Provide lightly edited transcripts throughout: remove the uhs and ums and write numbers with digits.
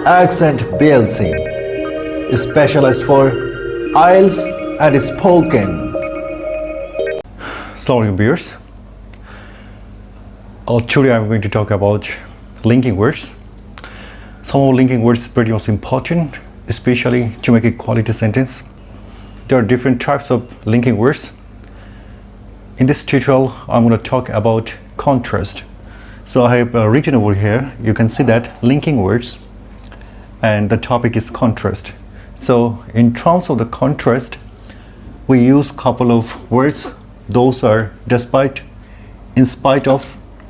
Accent BLC, specialized for IELTS and spoken. Assalamualaikum viewers. Today I'm going to talk about linking words. Some of linking words are pretty much important, especially to make a quality sentence. There are different types of linking words. In this tutorial, I'm going to talk about contrast. So I have written over here, you can see that linking words, and the topic is contrast. So in terms of the contrast, we use couple of words. Those are despite, in spite of,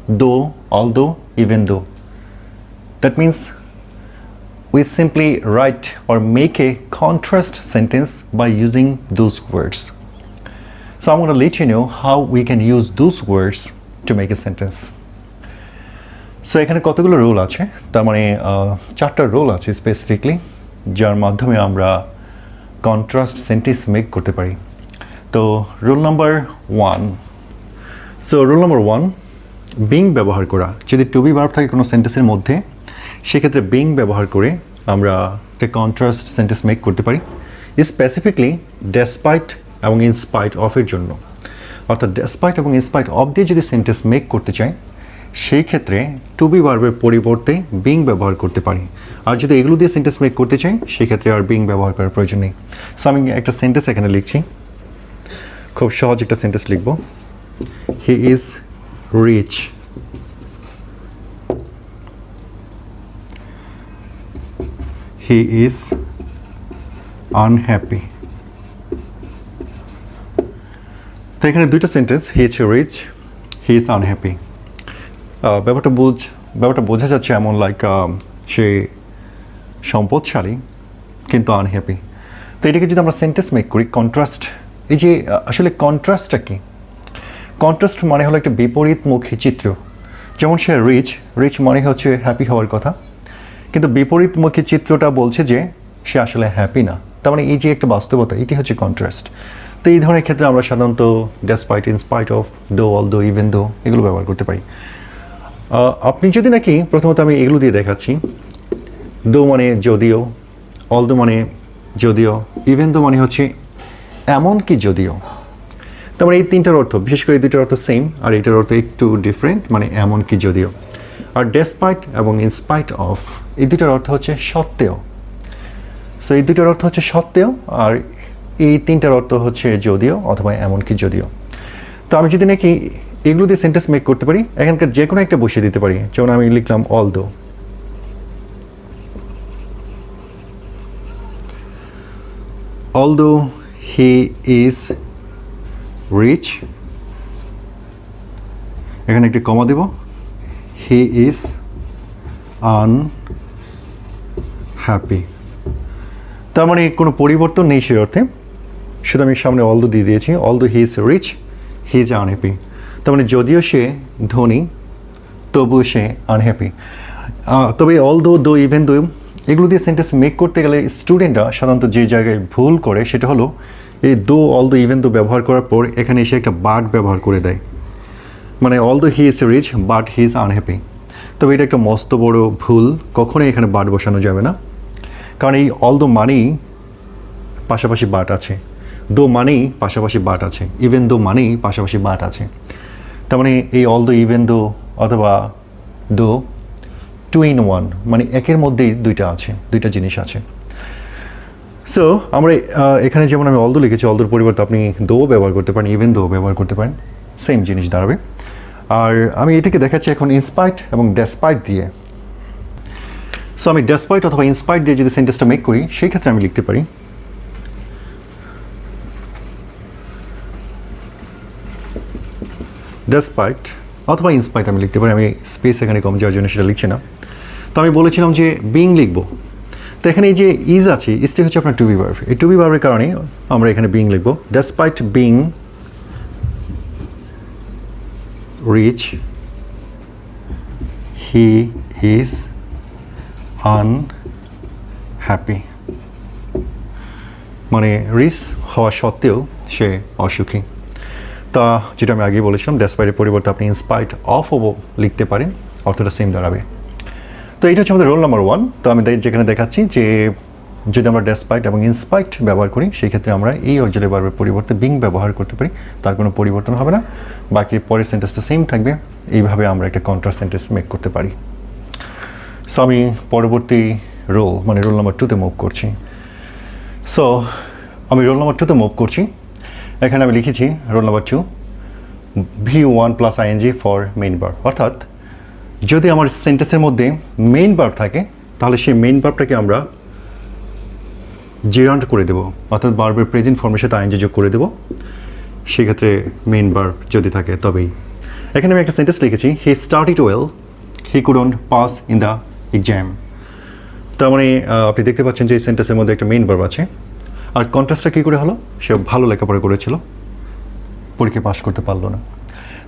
though, although, even though. That means we simply write or make a contrast sentence by using those words. So I'm going to let you know how we can use those words to make a sentence. So এখানে কতগুলো rule আছে, তার মানে চারটা rule আছে specifically, যার মাধ্যমে আমরা কন্ট্রাস্ট সেন্টেন্স মেক করতে পারি। তো rule number 1, so rule number 1, being ব্যবহার করা। যদি টু বি ভার্ব থাকে কোনো সেন্টেন্সের মধ্যে, সেক্ষেত্রে বিং ব্যবহার করে আমরা একটা কন্ট্রাস্ট সেন্টেন্স মেক করতে পারি, স্পেসিফিকলি ডেসপাইট এবং ইনস্পাইট অফের জন্য। অর্থাৎ ডেসপাইট এবং ইনস্পাইট অফ দিয়ে যদি সেন্টেন্স মেক করতে চাই, সেই ক্ষেত্রে টু বি ভার্বের পরিবর্তে বিং ব্যবহার করতে পারি। আর যদি এগুলো দিয়ে সেন্টেন্স মেক করতে চাই, সেক্ষেত্রে আর বিং ব্যবহার করার প্রয়োজন নেই। সো আমি একটা সেন্টেন্স এখানে লিখছি, খুব সহজ একটা সেন্টেন্স লিখব। He is rich, he is unhappy. তো এখানে দুইটা sentence, he is rich, he is unhappy. ব্যাপারটা বোঝা যাচ্ছে এমন লাইক সে সম্পদশালী কিন্তু আনহ্যাপি। তো এটাকে যদি আমরা সেন্টেন্স মেক করি, কন্ট্রাস্ট, এই যে আসলে কন্ট্রাস্টটা কি? কন্ট্রাস্ট মানে হলো একটা বিপরীতমুখী চিত্র। যেমন সে রিচ মানে হচ্ছে হ্যাপি হওয়ার কথা, কিন্তু বিপরীতমুখী চিত্রটা বলছে যে সে আসলে হ্যাপি না। তার মানে এই যে একটা বাস্তবতা, এটি হচ্ছে কন্ট্রাস্ট। তো এই ধরনের ক্ষেত্রে আমরা সাধারণত ডেসপাইট, ইনস্পাইট অফ, দো, অলদো, ইভেন দো এগুলো ব্যবহার করতে পারি। আপনি যদি নাকি, প্রথমত আমি এগুলো দিয়ে দেখাচ্ছি, দো মানে যদিও, অলদো মানে যদিও, ইভেন দো মানে হচ্ছে এমন কি যদিও। তার মানে এই তিনটার অর্থ, বিশেষ করে এই দুইটার অর্থ সেম, আর এটার অর্থ একটু ডিফারেন্ট, মানে এমন কি যদিও। আর ডেসপাইট এবং ইনস্পাইট অফ, এই দুইটার অর্থ হচ্ছে সত্ত্বেও। সো এই দুইটার অর্থ হচ্ছে সত্ত্বেও, আর এই তিনটার অর্থ হচ্ছে যদিও অথবা এমন কি যদিও। তো আমি যদি নাকি এগুলো দিয়ে সেন্টেন্স মেক করতে পারি, এখানকার যে কোনো একটা বসিয়ে দিতে পারি। যেমন আমি লিখলাম although, although he is rich, এখানে একটি কমা দেব, he is unhappy। তার মানে কোনো পরিবর্তন নেই সেই অর্থে, শুধু আমি সামনে অলদো দিয়ে দিয়েছি। although he is rich, he is unhappy। তার মানে যদিও সে ধনী, তবুও সে আনহ্যাপি। তবে অলদো, দো, ইভেন দো এগুলো দিয়ে সেন্টেন্স মেক করতে গেলে স্টুডেন্টরা সাধারণত যে জায়গায় ভুল করে, সেটা হলো এই দো, অলদো, ইভেন দো ব্যবহার করার পর এখানে এসে একটা বাট ব্যবহার করে দেয়। মানে although he is rich but he is unhappy. তবে এটা একটা মস্ত বড় ভুল, কখনোই এখানে বাট বসানো যাবে না। কারণ এই অলদো মানেই পাশাপাশি বাট আছে, দো মানেই পাশাপাশি বাট আছে, ইভেন দো মানেই পাশাপাশি বাট আছে। তার মানে এই অলদো, ইভেন দো অথবা দো, টু ইন ওয়ান, মানে একের মধ্যেই দুইটা আছে, দুইটা জিনিস আছে। সো আমরা এখানে যেমন আমি অলদো লিখেছি, অলদোর পরিবর্তে আপনি দো ব্যবহার করতে পারেন, ইভেন দো ব্যবহার করতে পারেন, সেম জিনিস দাঁড়াবে। আর আমি এটাকে দেখাচ্ছি এখন ইনস্পাইট এবং ডেসপাইট দিয়ে। সো আমি ডেসপাইট অথবা ইনস্পাইট দিয়ে যদি সেন্টেন্সটা মেক করি, সেই ক্ষেত্রে আমি লিখতে পারি ডেসপাইট অথবা ইনস্পাইট আমি লিখতে পারি। আমি স্পেস এখানে কম যাওয়ার জন্য সেটা লিখছি না। তো আমি বলেছিলাম যে বিং লিখব। তো এখানে এই যে ইজ আছে, ইজটি হচ্ছে আপনার টু বি ভার্ব। এই টু বি ভার্বের কারণে আমরা এখানে বিং লিখব। Despite being rich, he is unhappy. মানে রিচ হওয়া সত্ত্বেও সে অসুখী। তা যেটা আমি আগে বলেছিলাম, ডেসপাইটের পরিবর্তে আপনি ইনস্পাইট অফও লিখতে পারেন, অর্থটা সেম দাঁড়াবে। তো এইটা হচ্ছে আমাদের রোল নাম্বার 1। তো আমি যেখানে দেখাচ্ছি যে যদি আমরা ডেসপাইট এবং ইনস্পাইট ব্যবহার করি সেই ক্ষেত্রে আমরা এই অক্সিলারি ভার্বের পরিবর্তে বিং ব্যবহার করতে পারি, তার কোনো পরিবর্তন হবে না, বাকি পরের সেন্টেন্সটা সেম থাকবে। এইভাবে আমরা একটা কন্ট্রাস্ট সেন্টেন্স মেক করতে পারি। সো আমি পরবর্তী রোল মানে রোল নাম্বার 2-তে মুভ করছি। সো আমি রোল নাম্বার 2-তে মুভ করছি। এখানে আমি লিখেছি roll number 2 V1 plus ING for main verb, অর্থাৎ যদি আমার সেন্টেন্সের মধ্যে মেইন ভার্ব থাকে তাহলে সেই মেইন ভার্বটাকে আমরা জেরান্ট করে দেবো, অর্থাৎ ভার্বের প্রেজেন্ট ফর্মের সাথে ING যোগ করে দেবো। সেক্ষেত্রে মেইন ভার্ব যদি থাকে তবেই। এখানে আমি একটা সেন্টেন্স লিখেছি he started well he couldn't pass in the exam. তার মানে আপনি দেখতে পাচ্ছেন যে এই সেন্টেন্সের মধ্যে একটা মেইন ভার্ব আছে, আর কন্ট্রাস্টটা কী করে হলো, সে ভালো লেখাপড়া করেছিল, পরীক্ষায় পাস করতে পারলো না।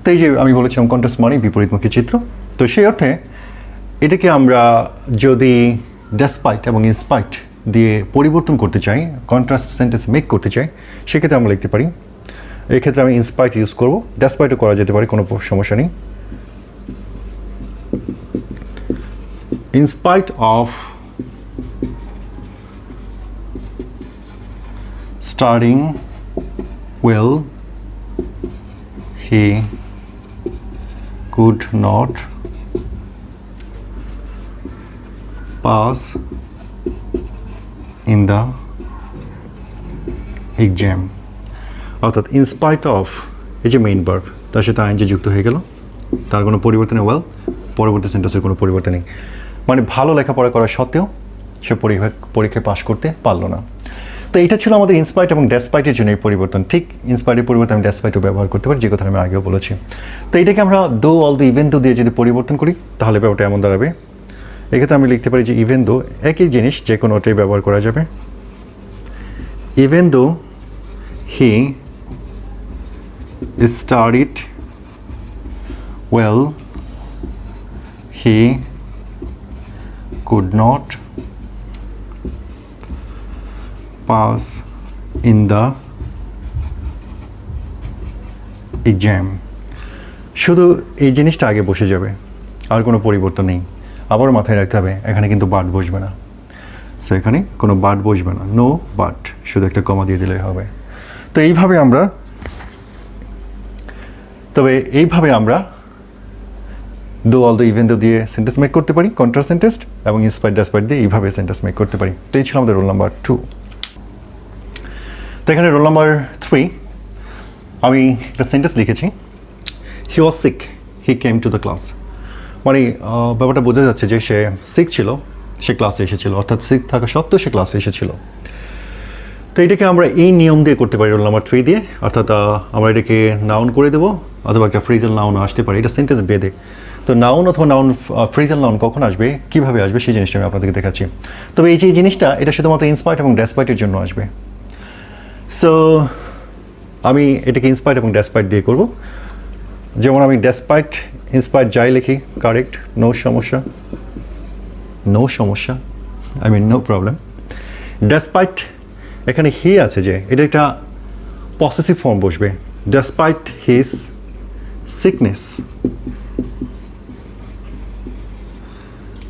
তো এই যে আমি বলেছিলাম কন্ট্রাস্ট মানে বিপরীতমুখী চিত্র। তো সেই অর্থে এটাকে আমরা যদি ডেসপাইট এবং ইনস্পাইট দিয়ে পরিবর্তন করতে চাই, কন্ট্রাস্ট সেন্টেন্স মেক করতে চাই, সেক্ষেত্রে আমরা লিখতে পারি, এই ক্ষেত্রে আমি ইনস্পাইট ইউজ করবো, ডেসপাইটও করা যেতে পারে, কোনো সমস্যা নেই। In spite of starting well, he could not pass in the exam. অর্থাৎ in spite of এই যে মেইন ভার্ব তার সাথে ING যুক্ত হয়ে গেল, তার কোনো পরিবর্তন নেই, ওয়েল পরবর্তী সেন্টেন্সের কোনো পরিবর্তন নেই, মানে ভালো লেখাপড়া করা সত্ত্বেও সে পরীক্ষায় পাশ করতে পারলো না। তো এইটা ছিল আমাদের ইনস্পাইট এবং ডেসপাইটের জন্য এই পরিবর্তন। ঠিক ইনস্পাইটের পরিবর্তে আমি ডেসপাইটও ব্যবহার করতে পারি, যে কথা আমি আগেও বলেছি। তো এইটাকে আমরা দো অল দো ইভেন দো দিয়ে যদি পরিবর্তন করি তাহলে ব্যাপারটা এমন দাঁড়াবে, এক্ষেত্রে আমি লিখতে পারি যে ইভেন দো একই জিনিস যে কোনোটাই ব্যবহার করা যাবে। Even though he studied well he could not pass in the exam. শুধু এই জিনিসটা আগে বসে যাবে, আর কোনো পরিবর্তন নেই। আবার মাথায় রাখতে হবে এখানে কিন্তু বাট বসবে না, সো এখানে কোনো বাট বসবে না, নো বাট, শুধু একটা কমা দিয়ে দিলেই হবে। তো এইভাবে আমরা দো অল দো ইভেন দো দিয়ে সেন্টেন্স মেক করতে পারি, কন্ট্রাস্ট সেন্টেন্স, এবং ইনস্পাইট ডেসপাইট দিয়ে এইভাবে সেন্টেন্স মেক করতে পারি। তো এই ছিল আমাদের রোল নাম্বার 2। তো এখানে রোল নাম্বার 3 আমি একটা সেন্টেন্স লিখেছি he was sick he came to the class. মানে ব্যাপারটা বোঝা যাচ্ছে যে সে সিক ছিল, সে ক্লাসে এসেছিল, অর্থাৎ সিক থাকা সত্ত্বেও সে ক্লাসে এসেছিল। তো এটাকে আমরা এই নিয়ম দিয়ে করতে পারি রোল নাম্বার 3 দিয়ে, অর্থাৎ আমরা এটাকে নাউন করে দেবো অথবা একটা ফ্রেজাল নাউন আসতে পারে, এটা সেন্টেন্স বেঁধে। তো নাউন অথবা নাউন ফ্রেজাল নাউন কখন আসবে, কীভাবে আসবে সেই জিনিসটা আমি আপনাদেরকে দেখাচ্ছি। তবে এই যে জিনিসটা এটা শুধুমাত্র ইনস্পাইট এবং ডেসপাইটের জন্য আসবে। সো আমি এটাকে ইনস্পাইট এবং ডেসপাইট দিয়ে করব। যেমন আমি ডেসপাইট ইনস্পাইট যাই লিখি কারেক্ট, নো সমস্যা, I mean no problem. Despite এখানে হি আছে যে এটা একটা পসেসিভ ফর্ম বসবে, ডেসপাইট হিজ সিকনেস।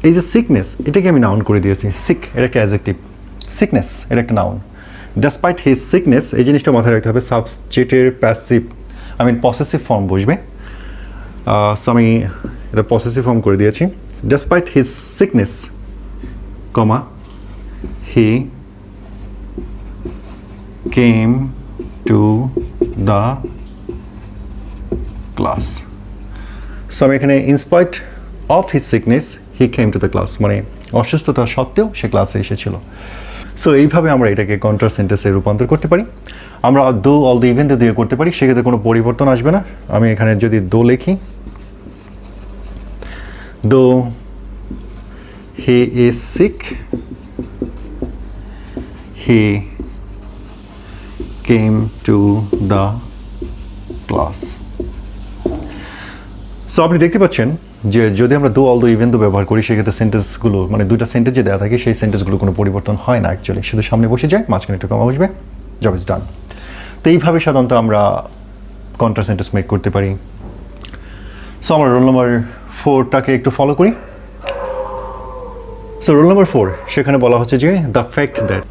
এই যে সিকনেস এটাকে আমি নাউন করে দিয়েছি, সিক এটা একটা অ্যাডজেক্টিভ, সিকনেস এটা একটা নাউন। ডেসপাইট হিজ সিকনেস এই জিনিসটা মাথায় রাখতে হবে, সাবজেক্টের প্যাসিভ পসেসিভ ফর্ম বসবে। সো আমি এটা পসেসিভ ফর্ম করে দিয়েছি, despite his sickness comma he came to the class. So আমি এখানে in spite of his sickness he came to the class, মানে অসুস্থতা সত্ত্বেও সে ক্লাসে এসেছিল। সো এইভাবে আমরা এটাকে কন্ট্রাস্ট সেন্টেন্সে রূপান্তর করতে পারি। আমরা দো অল দো ইভেন দো দিয়ে করতে পারি, সেক্ষেত্রে কোনো পরিবর্তন আসবে না। আমি এখানে যদি দো লিখি, though he is sick he came to the class. So আপনি দেখতে পাচ্ছেন যে যদি আমরা দো অল দো ইভেন দো ব্যবহার করি সেক্ষেত্রে সেন্টেন্সগুলো মানে দুইটা সেন্টেন্স যে দেওয়া থাকে সেই সেন্টেন্সগুলো কোনো পরিবর্তন হয় না, অ্যাকচুয়ালি শুধু সামনে বসে যায়, মাঝখানে একটু কমা বসবে, জব ইজ ডান। তো এইভাবে সাধারণত আমরা কন্ট্রাস্ট সেন্টেন্স মেক করতে পারি। সো আমরা রোল নাম্বার 4টাকে একটু ফলো করি। সো রুল নাম্বার 4 সেখানে বলা হচ্ছে যে দ্য ফ্যাক্ট দ্যাট,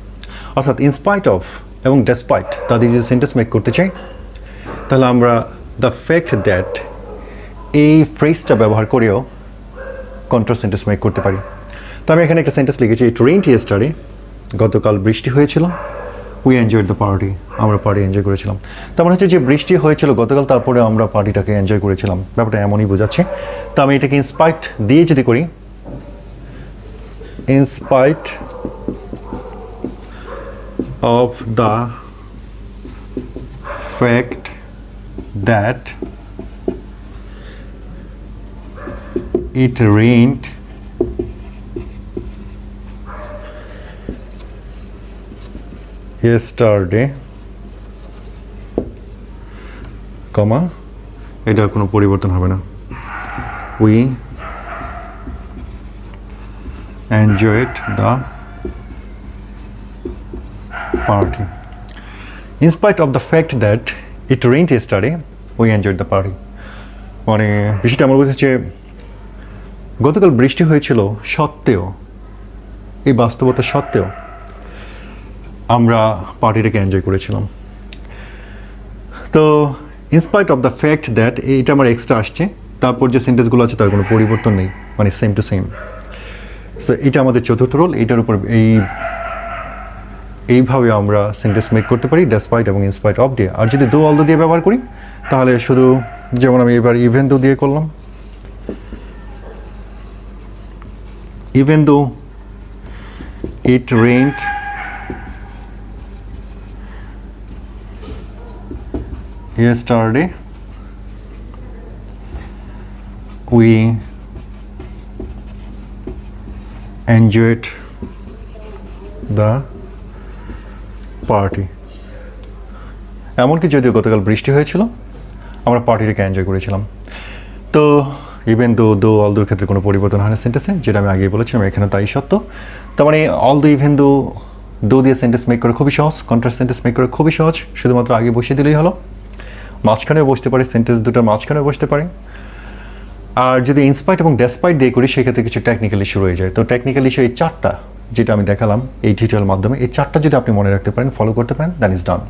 অর্থাৎ ইনস্পাইট অফ এবং ডেসপাইট তাদের যদি সেন্টেন্স মেক করতে চাই তাহলে আমরা দ্য ফ্যাক্ট দ্যাট এই ফ্রেজটা ব্যবহার করেও কন্ট্রোল সেন্টেন্স মেক করতে পারি। তো আমি এখানে একটা সেন্টেন্স লিখেছি, ইট রেইনড ইয়েস্টারডে, গতকাল বৃষ্টি হয়েছিল, উই এনজয়েড দ্য পার্টি, আমরা পার্টি এনজয় করেছিলাম। তার মানে হচ্ছে যে বৃষ্টি হয়েছিল গতকাল, তারপরে আমরা পার্টিটাকে এনজয় করেছিলাম, ব্যাপারটা এমনই বোঝাচ্ছে। তো আমি এটাকে ইনস্পাইট দিয়ে যদি করি, in spite of the fact that it rained yesterday, comma, এটা কোনো পরিবর্তন হবে না, we enjoyed the party. In spite of the fact that it rained yesterday, we enjoyed the party. মানে বিষয়টা আমার বুঝেছে, গতকাল বৃষ্টি হয়েছিল সত্ত্বেও, এই বাস্তবতা সত্ত্বেও আমরা পার্টিটাকে এনজয় করেছিলাম। তো in spite of the fact that, এইটা আমার এক্সট্রা আসছে, তারপর যে সেন্টেন্সগুলো আছে তার কোনো পরিবর্তন নেই, মানে সেম টু সেম। সো এটা আমাদের চতুর্থ রোল, এইটার উপর এইভাবে আমরা সেন্টেন্স মেক করতে পারি ডেসপাইট এবং ইনস্পাইট অফ দিয়ে। আর যদি দো অল দো দিয়ে ব্যবহার করি তাহলে শুধু, যেমন আমি এবার ইভেন দো দিয়ে করলাম, even though it rained yesterday, we enjoyed the party. এমনকি যদিও গতকাল বৃষ্টি হয়েছিল আমরা পার্টিটাকে এনজয় করেছিলাম। তো ইভেন দো অল দোর ক্ষেত্রে কোনো পরিবর্তন হয় না সেন্টেন্সে, যেটা আমি আগেই বলেছিলাম, এখানে তাই সত্য। তার মানে অল দো ইভেন দো দিয়ে সেন্টেন্স মেক করে খুবই সহজ, কন্ট্রাস্ট সেন্টেন্স মেক করে খুবই সহজ, শুধুমাত্র আগে বসিয়ে দিলেই হলো। মাঝখানেও বসতে পারে, সেন্টেন্স দুটোর মাঝখানেও বসতে পারে। আর যদি ইনস্পাইট এবং ডেসপাইট দিয়ে করি সেক্ষেত্রে কিছু টেকনিক্যাল ইস্যু রয়ে যায়। তো টেকনিক্যাল ইস্যু এই চারটা যেটা আমি দেখালাম এই টিউটোরিয়ালের মাধ্যমে, এই চারটা যদি আপনি মনে রাখতে পারেন, ফলো করতে পারেন, দ্যাট ইজ ডান।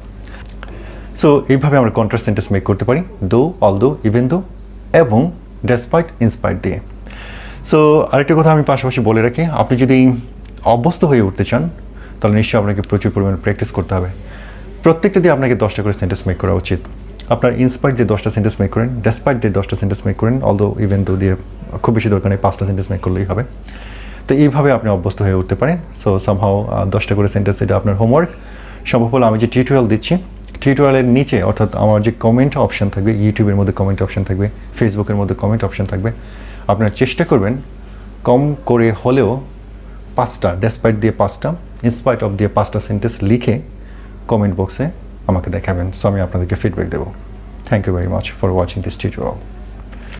সো এইভাবে আমরা কন্ট্রাস্ট সেন্টেন্স মেক করতে পারি, দো, অল দো, ইভেন দো এবং ডেসপাইট, ইনস্পাইট দিয়ে। সো আরেকটা কথা আমি পাশাপাশি বলে রাখি, আপনি যদি অভ্যস্ত হয়ে উঠতে চান তাহলে নিশ্চয়ই আপনাকে প্রচুর পরিমাণে প্র্যাকটিস করতে হবে। প্রত্যেকটা দিয়ে আপনাকে 10টা করে সেন্টেন্স মেক করা উচিত। আপনার ইনস্পাইট দিয়ে 10টা সেন্টেন্স মেক করেন, ডেসপাইট দিয়ে 10টা সেন্টেন্স মেক করেন, অলদো ইভেন দো দিয়ে খুব বেশি দরকার নেই, 5টা সেন্টেন্স মেক করলেই হবে। তো এইভাবে আপনি অভ্যস্ত হয়ে উঠতে পারেন। সো সামহাও 10টা করে সেন্টেন্স, এটা আপনার হোমওয়ার্ক। সম্ভব হলে আমি যে টিউটোরিয়াল দিচ্ছি, টিউটোরিয়ালের নিচে অর্থাৎ আমার যে কমেন্ট অপশন থাকবে, ইউটিউবের মধ্যে কমেন্ট অপশন থাকবে, ফেসবুকের মধ্যে কমেন্ট অপশন থাকবে, আপনারা চেষ্টা করবেন কম করে হলেও 5টা, ডেসপাইট দিয়ে 5টা, ইনস্পাইট অফ দিয়ে 5টা সেন্টেন্স লিখে কমেন্ট বক্সে আমাকে দেখাবেন। সো আমি আপনাদেরকে ফিডব্যাক দেবো। Thank you very much for watching this tutorial.